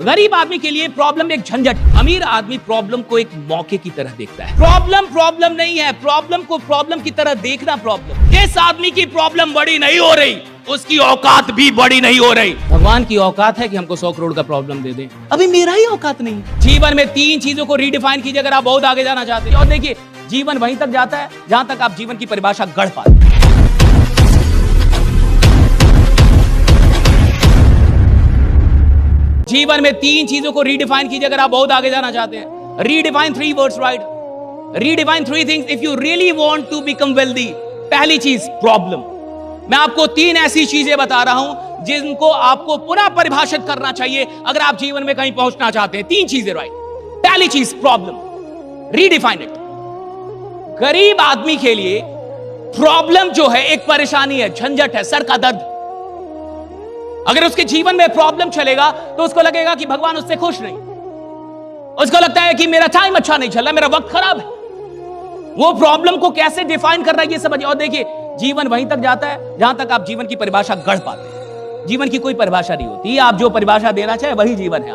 गरीब आदमी के लिए प्रॉब्लम एक झंझट, अमीर आदमी प्रॉब्लम को एक मौके की तरह देखता है। प्रॉब्लम नहीं है, प्रॉब्लम को प्रॉब्लम की तरह देखना प्रॉब्लम। जिस आदमी की प्रॉब्लम बड़ी नहीं हो रही उसकी औकात भी बड़ी नहीं हो रही। भगवान की औकात है कि हमको 100 करोड़ का प्रॉब्लम दे दे, अभी मेरा ही औकात नहीं। जीवन में 3 चीजों को रीडिफाइन कीजिए अगर आप बहुत आगे जाना चाहते हैं। और देखिए, जीवन वहीं तक जाता है जहां तक आप जीवन की परिभाषा गढ़ पाते हैं। जीवन में 3 चीजों को रीडिफाइन कीजिए अगर आप बहुत आगे जाना चाहते हैं। Redefine 3 words, right? Redefine 3 things if you really want to become wealthy. पहली चीज प्रॉब्लम। मैं आपको 3 ऐसी चीजें बता रहा हूं जिनको आपको पुनः परिभाषित करना चाहिए अगर आप जीवन में कहीं पहुंचना चाहते हैं। 3 चीजें, राइट? पहली चीज प्रॉब्लम, रीडिफाइन इट। गरीब आदमी के लिए प्रॉब्लम जो है एक परेशानी है, झंझट है, सर का दर्द। अगर उसके जीवन में प्रॉब्लम चलेगा तो उसको लगेगा कि भगवान उससे खुश नहीं, उसको लगता है कि मेरा टाइम अच्छा नहीं चल रहा, मेरा वक्त खराब है। वो प्रॉब्लम को कैसे डिफाइन कर रहा है ये समझिए। और देखिए, जीवन वहीं तक जाता है जहां तक आप जीवन की परिभाषा गढ़ पाते हैं। जीवन की कोई परिभाषा नहीं होती, आप जो परिभाषा देना चाहे वही जीवन है।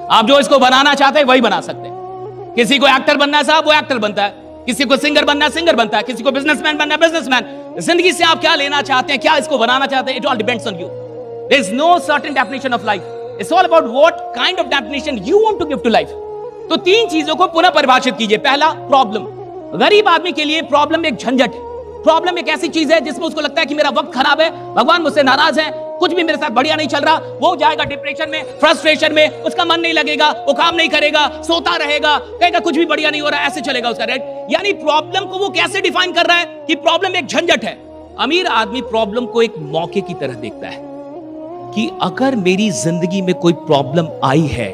आप जो इसको बनाना चाहते हैं वही बना सकते हैं। किसी को एक्टर बनना है साहब, वो एक्टर बनता है। किसी को सिंगर बनना है, सिंगर बनता है। किसी को बिजनेसमैन बनना है, बिजनेसमैन। जिंदगी से आप क्या लेना चाहते हैं, क्या इसको बनाना चाहते हैं, it all depends on you. There is no certain definition of life. It's all about what kind of definition you want to give to life. तो 3 चीजों को पुनः परिभाषित कीजिए। पहला, प्रॉब्लम। गरीब आदमी के लिए प्रॉब्लम एक झंझट है। प्रॉब्लम एक ऐसी चीज है जिसमें उसको लगता है कि मेरा वक्त खराब है, भगवान मुझसे नाराज है, कुछ भी मेरे साथ बढ़िया नहीं चल रहा। वो जाएगा डिप्रेशन में, फ्रस्ट्रेशन में, उसका मन नहीं लगेगा, वो काम नहीं करेगा, सोता रहेगा, कहेगा कुछ भी बढ़िया नहीं हो रहा, ऐसे चलेगा उसका, राइट? यानी प्रॉब्लम को वो कैसे डिफाइन कर रहा है कि प्रॉब्लम एक झंझट है। अमीर आदमी प्रॉब्लम को एक मौके की तरह देखता है कि अगर मेरी जिंदगी में कोई प्रॉब्लम आई है,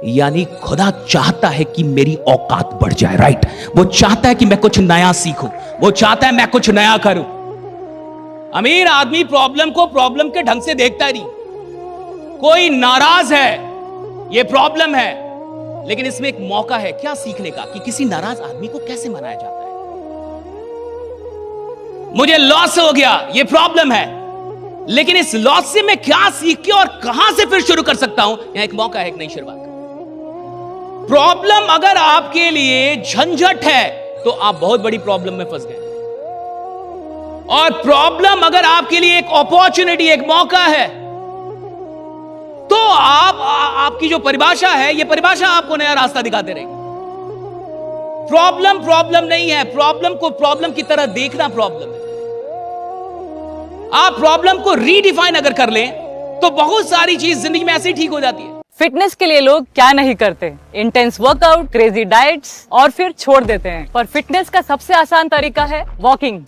यानी खुदा चाहता है कि मेरी औकात बढ़ जाए, राइट? वो चाहता है कि मैं कुछ नया सीखूं, वो चाहता है मैं कुछ नया करूं। अमीर आदमी प्रॉब्लम को प्रॉब्लम के ढंग से देखता ही नहीं। कोई नाराज है, ये प्रॉब्लम है, लेकिन इसमें एक मौका है क्या सीखने का कि किसी नाराज आदमी को कैसे मनाया जाता है। मुझे लॉस हो गया, ये प्रॉब्लम है, लेकिन इस लॉस से मैं क्या सीख के और कहां से फिर शुरू कर सकता हूं, यहां एक मौका है, एक नई शुरुआत। प्रॉब्लम अगर आपके लिए झंझट है तो आप बहुत बड़ी प्रॉब्लम में फंस गए, और प्रॉब्लम अगर आपके लिए एक अपॉर्चुनिटी, एक मौका है, तो आपकी जो परिभाषा है, ये परिभाषा आपको नया रास्ता दिखाते रहेगी। प्रॉब्लम नहीं है, प्रॉब्लम को प्रॉब्लम की तरह देखना प्रॉब्लम है। आप प्रॉब्लम को रीडिफाइन अगर कर लें तो बहुत सारी चीज जिंदगी में ऐसे ही ठीक हो जाती है। फिटनेस के लिए लोग क्या नहीं करते, इंटेंस वर्कआउट, क्रेजी डाइट्स, और फिर छोड़ देते हैं। पर फिटनेस का सबसे आसान तरीका है वॉकिंग।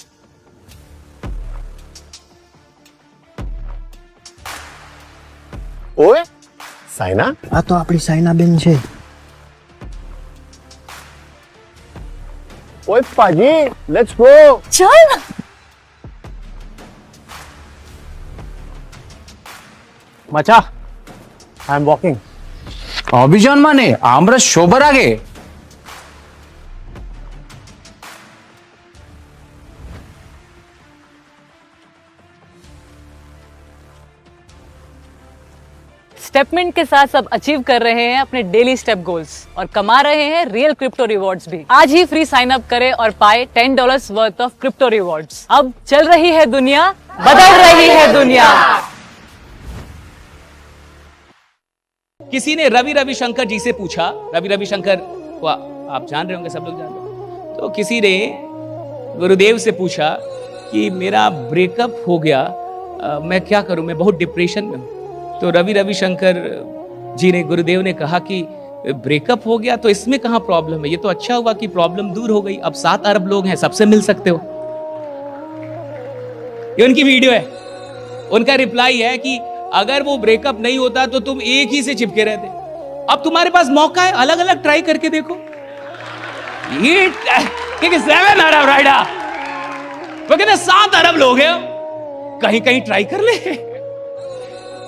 ओए साइना, આ તો આપણી સાયનાબેન છે। ओए पाजी, लेट्स गो। चल। मचा, आई एम वॉकिंग। অভিযান মানে আমরা সবার আগে। स्टेपमेंट के साथ सब अचीव कर रहे हैं अपने डेली स्टेप गोल्स और कमा रहे हैं रियल क्रिप्टो रिवॉर्ड्स भी। आज ही फ्री साइन अप करें और पाए $10 वर्थ ऑफ क्रिप्टो रिवॉर्ड्स। अब चल रही है दुनिया, बदल रही है दुनिया। किसी ने रवि रविशंकर जी से पूछा, रवि रविशंकर को आप जान रहे होंगे, सब लोग जान रहे होंगे। तो किसी ने गुरुदेव से पूछा कि मेरा ब्रेकअप हो गया, मैं क्या करूं, मैं बहुत डिप्रेशन में हूं। तो रवि रविशंकर जी ने, गुरुदेव ने कहा कि ब्रेकअप हो गया तो इसमें कहां प्रॉब्लम है, ये तो अच्छा हुआ कि प्रॉब्लम दूर हो गई, अब 7 अरब लोग हैं, सबसे मिल सकते हो। ये उनकी वीडियो है। उनका रिप्लाई है कि अगर वो ब्रेकअप नहीं होता तो तुम एक ही से चिपके रहते, अब तुम्हारे पास मौका है, अलग अलग ट्राई करके देखो। ये 7 अरब राइडा, वो कहते 7 अरब लोग हैं, कहीं कहीं ट्राई कर ले।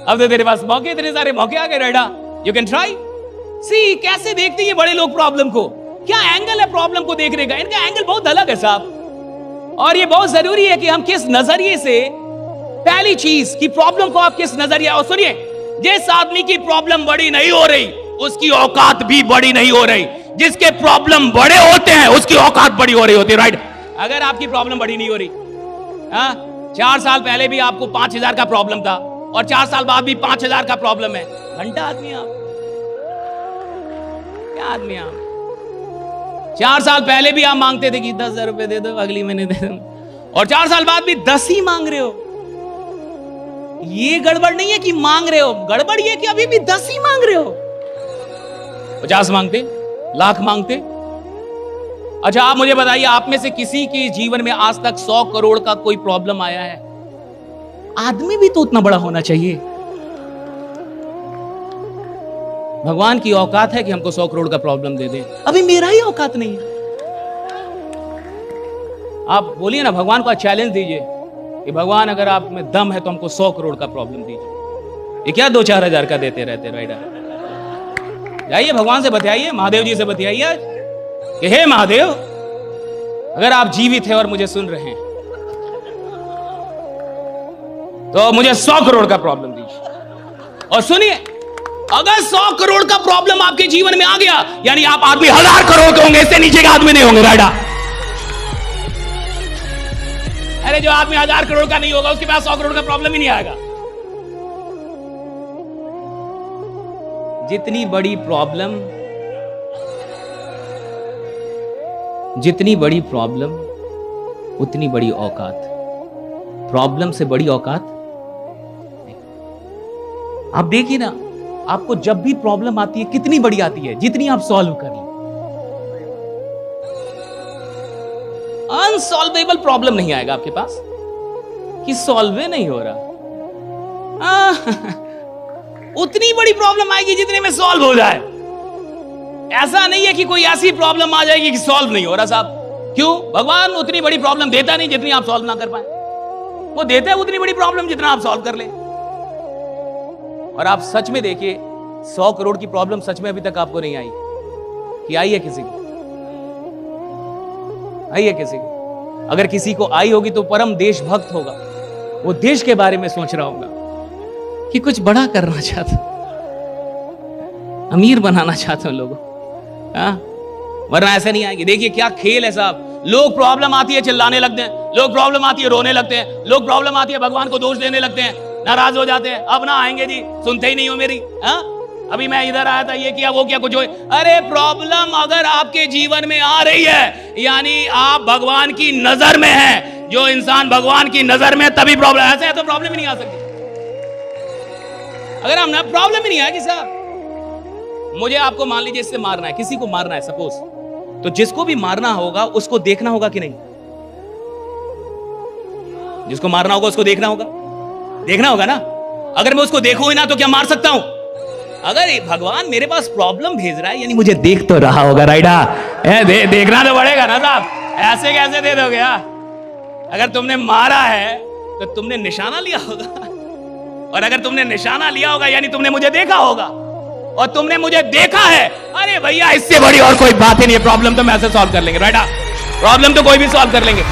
अब तो तेरे पास मौके, इतने सारे मौके आ गए राइडा, यू कैन ट्राई। सी कैसे देखते ये बड़े लोग प्रॉब्लम को, क्या एंगल है प्रॉब्लम को देखने का, इनका एंगल बहुत अलग है साहब। और ये बहुत जरूरी है कि हम किस नजरिए से, पहली चीज कि प्रॉब्लम को आप किस नजरिए, और सुनिए, जिस आदमी की प्रॉब्लम बड़ी नहीं हो रही उसकी औकात भी बड़ी नहीं हो रही। जिसके प्रॉब्लम बड़े होते हैं उसकी औकात बड़ी हो रही होती है, राइट? अगर आपकी प्रॉब्लम बड़ी नहीं हो रही, 4 साल पहले भी आपको 5,000 का प्रॉब्लम था और 4 साल बाद भी 5,000 का प्रॉब्लम है, घंटा आदमी आप, क्या आदमी आप? 4 साल पहले भी आप मांगते थे कि 10,000 रुपए दे दो, अगली महीने दे दो, और 4 साल बाद भी 10 ही मांग रहे हो। ये गड़बड़ नहीं है कि मांग रहे हो, गड़बड़ ये कि अभी भी 10 ही मांग रहे हो। 50 मांगते, लाख मांगते। अच्छा, आप मुझे बताइए, आप में से किसी के जीवन में आज तक 100 करोड़ का कोई प्रॉब्लम आया है? आदमी भी तो उतना बड़ा होना चाहिए। भगवान की औकात है कि हमको 100 करोड़ का प्रॉब्लम दे दे, अभी मेरा ही औकात नहीं है। आप बोलिए ना, भगवान को चैलेंज दीजिए कि भगवान अगर आप में दम है तो हमको 100 करोड़ का प्रॉब्लम दीजिए। ये क्या 2-4 हजार का देते रहते, राइट? जाइए भगवान से बतियाइए, महादेव जी से बतियाइए आज कि हे महादेव, अगर आप जीवित हैं और मुझे सुन रहे हैं तो मुझे 100 करोड़ का प्रॉब्लम दीजिए। और सुनिए, अगर 100 करोड़ का प्रॉब्लम आपके जीवन में आ गया, यानी आप आदमी 1000 करोड़ के होंगे, इससे नीचे के आदमी नहीं होंगे, राइट? अरे जो आदमी 1000 करोड़ का नहीं होगा उसके पास 100 करोड़ का प्रॉब्लम ही नहीं आएगा। जितनी बड़ी प्रॉब्लम उतनी बड़ी औकात। प्रॉब्लम से बड़ी औकात नहीं। आप देखिए ना, आपको जब भी प्रॉब्लम आती है कितनी बड़ी आती है, जितनी आप सॉल्व कर लें। अनसॉल्वेबल प्रॉब्लम नहीं आएगा आपके पास कि सॉल्व नहीं हो रहा। उतनी बड़ी प्रॉब्लम आएगी जितने में सॉल्व हो जाए। ऐसा नहीं है कि कोई ऐसी प्रॉब्लम आ जाएगी कि सॉल्व नहीं हो रहा साहब। क्यों? भगवान उतनी बड़ी प्रॉब्लम देता नहीं जितनी आप सॉल्व ना कर पाए, वो देता है उतनी बड़ी प्रॉब्लम जितना आप सॉल्व कर ले। और आप सच में देखिए, 100 करोड़ की प्रॉब्लम सच में अभी तक आपको नहीं आई कि आई है किसी को? आई है किसी को? अगर किसी को आई होगी तो परम देशभक्त होगा, वो देश के बारे में सोच रहा होगा कि कुछ बड़ा करना चाहता, अमीर बनाना चाहता हूं लोगों, वरना ऐसे नहीं आएंगे। देखिए क्या खेल है साहब। लोग प्रॉब्लम आती है चिल्लाने लगते हैं, लोग प्रॉब्लम आती है रोने लगते हैं, लोग प्रॉब्लम आती है भगवान को दोष देने लगते हैं, नाराज हो जाते हैं, अब ना आएंगे जी, सुनते ही नहीं हो मेरी। अभी मैं इधर आया था, ये किया वो किया, कुछ हो। अरे प्रॉब्लम अगर आपके जीवन में आ रही है यानी आप भगवान की नजर में है। जो इंसान भगवान की नजर में तभी प्रॉब्लम, ऐसे है तो प्रॉब्लम ही नहीं आ सकती। अगर हम ना, प्रॉब्लम ही नहीं आएगी साहब। मुझे आपको मान लीजिए इससे मारना है, किसी को मारना है सपोज, तो जिसको भी मारना होगा उसको देखना होगा कि नहीं? जिसको मारना होगा उसको देखना होगा, देखना होगा ना। अगर मैं उसको देखूं ही ना तो क्या मार सकता हूं? अगर भगवान मेरे पास प्रॉब्लम भेज रहा है यानी मुझे देख तो रहा होगा, राइडा? देखना तो पड़ेगा ना साहब, ऐसे कैसे दे दोगे? अगर तुमने मारा है तो तुमने निशाना लिया होगा, और अगर तुमने निशाना लिया होगा यानी तुमने मुझे देखा होगा, और तुमने मुझे देखा है। अरे भैया, इससे बड़ी और कोई बात ही नहीं है। प्रॉब्लम तो हम ऐसे सॉल्व कर लेंगे, राइट? प्रॉब्लम तो कोई भी सॉल्व कर लेंगे।